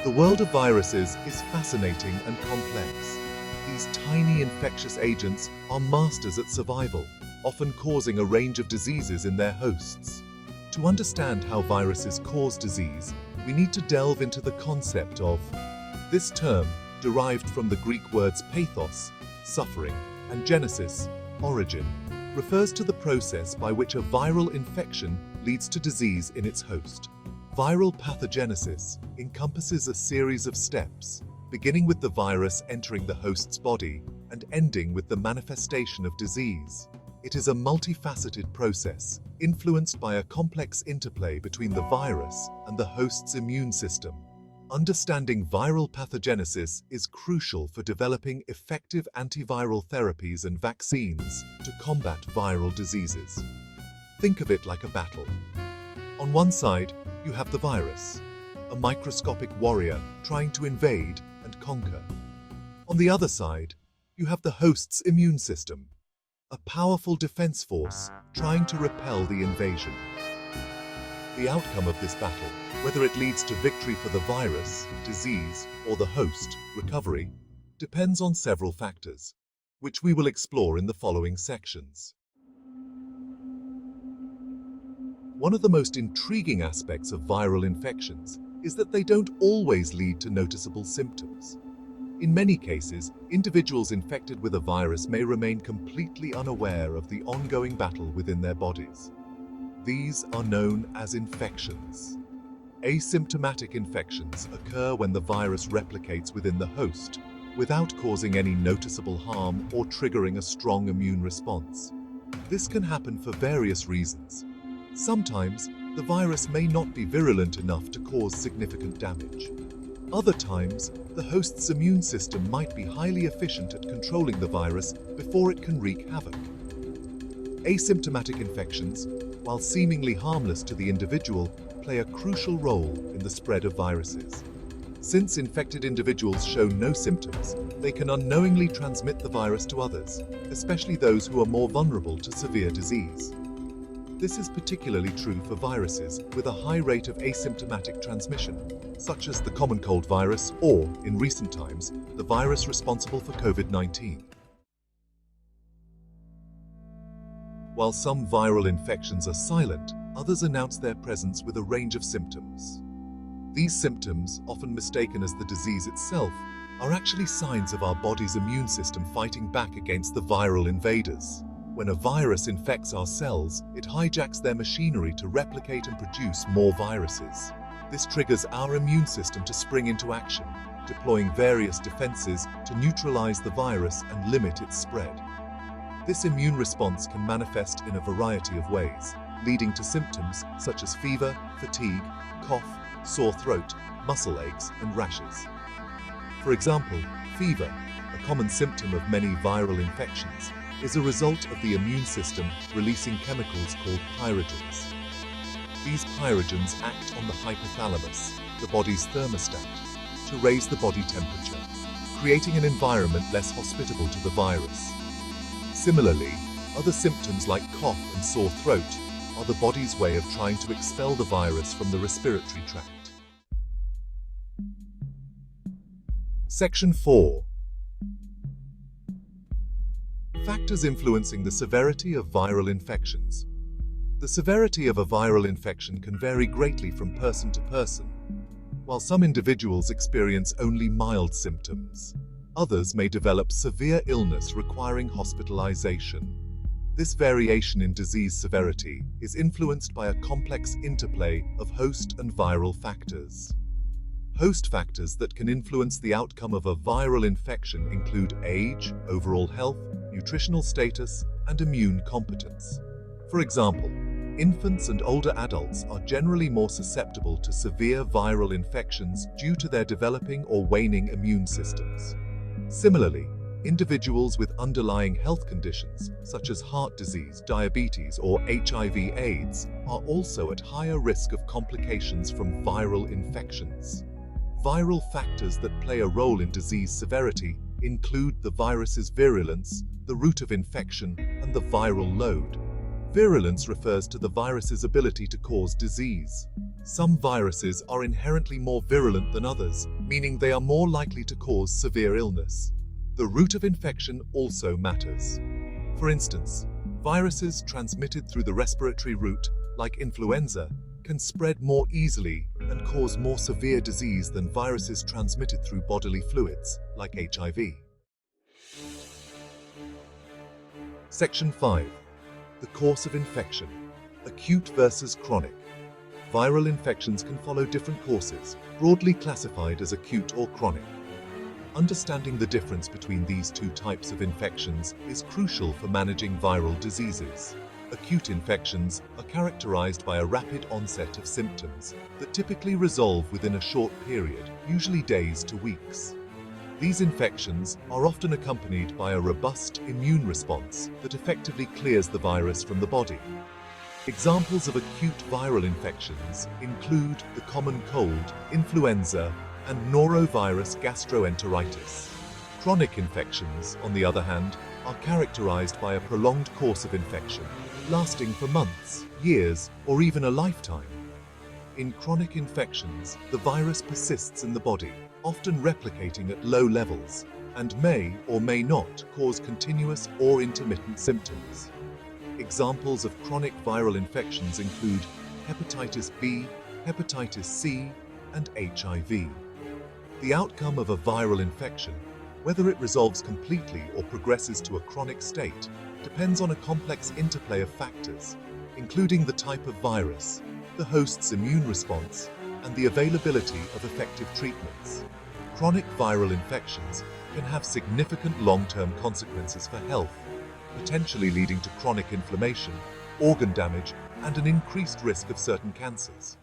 The world of viruses is fascinating and complex. These tiny infectious agents are masters at survival, often causing a range of diseases in their hosts. To understand how viruses cause disease, we need to delve into the concept of. This term, derived from the Greek words pathos, suffering, and genesis, origin, refers to the process by which a viral infection leads to disease in its host. Viral pathogenesis encompasses a series of steps, beginning with the virus entering the host's body and ending with the manifestation of disease. It is a multifaceted process, influenced by a complex interplay between the virus and the host's immune system. Understanding viral pathogenesis is crucial for developing effective antiviral therapies and vaccines to combat viral diseases. Think of it like a battle. On one side, you have the virus, a microscopic warrior trying to invade and conquer. On the other side, you have the host's immune system, a powerful defense force trying to repel the invasion. The outcome of this battle, whether it leads to victory for the virus, disease, or the host, recovery, depends on several factors, which we will explore in the following sections. One of the most intriguing aspects of viral infections is that they don't always lead to noticeable symptoms. In many cases, individuals infected with a virus may remain completely unaware of the ongoing battle within their bodies. These are known as infections. Asymptomatic infections occur when the virus replicates within the host without causing any noticeable harm or triggering a strong immune response. This can happen for various reasons. Sometimes, the virus may not be virulent enough to cause significant damage. Other times, the host's immune system might be highly efficient at controlling the virus before it can wreak havoc. Asymptomatic infections, while seemingly harmless to the individual, play a crucial role in the spread of viruses. Since infected individuals show no symptoms, they can unknowingly transmit the virus to others, especially those who are more vulnerable to severe disease. This is particularly true for viruses with a high rate of asymptomatic transmission, such as the common cold virus or, in recent times, the virus responsible for COVID-19. While some viral infections are silent, others announce their presence with a range of symptoms. These symptoms, often mistaken as the disease itself, are actually signs of our body's immune system fighting back against the viral invaders. When a virus infects our cells, it hijacks their machinery to replicate and produce more viruses. This triggers our immune system to spring into action, deploying various defenses to neutralize the virus and limit its spread. This immune response can manifest in a variety of ways, leading to symptoms such as fever, fatigue, cough, sore throat, muscle aches, and rashes. For example, fever, a common symptom of many viral infections, is a result of the immune system releasing chemicals called pyrogens. These pyrogens act on the hypothalamus, the body's thermostat, to raise the body temperature, creating an environment less hospitable to the virus. Similarly, other symptoms like cough and sore throat are the body's way of trying to expel the virus from the respiratory tract. Section 4. Factors influencing the severity of viral infections. The severity of a viral infection can vary greatly from person to person. While some individuals experience only mild symptoms, others may develop severe illness requiring hospitalization. This variation in disease severity is influenced by a complex interplay of host and viral factors. Host factors that can influence the outcome of a viral infection include age, overall health, nutritional status, and immune competence. For example, infants and older adults are generally more susceptible to severe viral infections due to their developing or waning immune systems. Similarly, individuals with underlying health conditions, such as heart disease, diabetes, or HIV/AIDS, are also at higher risk of complications from viral infections. Viral factors that play a role in disease severity include the virus's virulence, the route of infection, and the viral load. Virulence refers to the virus's ability to cause disease. Some viruses are inherently more virulent than others, meaning they are more likely to cause severe illness. The route of infection also matters. For instance, viruses transmitted through the respiratory route, like influenza, can spread more easily and cause more severe disease than viruses transmitted through bodily fluids, like HIV. Section 5. The course of infection. Acute versus chronic. Viral infections can follow different courses, broadly classified as acute or chronic. Understanding the difference between these two types of infections is crucial for managing viral diseases. Acute infections are characterized by a rapid onset of symptoms that typically resolve within a short period, usually days to weeks. These infections are often accompanied by a robust immune response that effectively clears the virus from the body. Examples of acute viral infections include the common cold, influenza, and norovirus gastroenteritis. Chronic infections, on the other hand, are characterized by a prolonged course of infection, lasting for months, years, or even a lifetime. In chronic infections, the virus persists in the body, often replicating at low levels, and may or may not cause continuous or intermittent symptoms. Examples of chronic viral infections include hepatitis B, hepatitis C, and HIV. The outcome of a viral infection, whether it resolves completely or progresses to a chronic state, depends on a complex interplay of factors, including the type of virus, the host's immune response, and the availability of effective treatments. Chronic viral infections can have significant long-term consequences for health, potentially leading to chronic inflammation, organ damage, and an increased risk of certain cancers.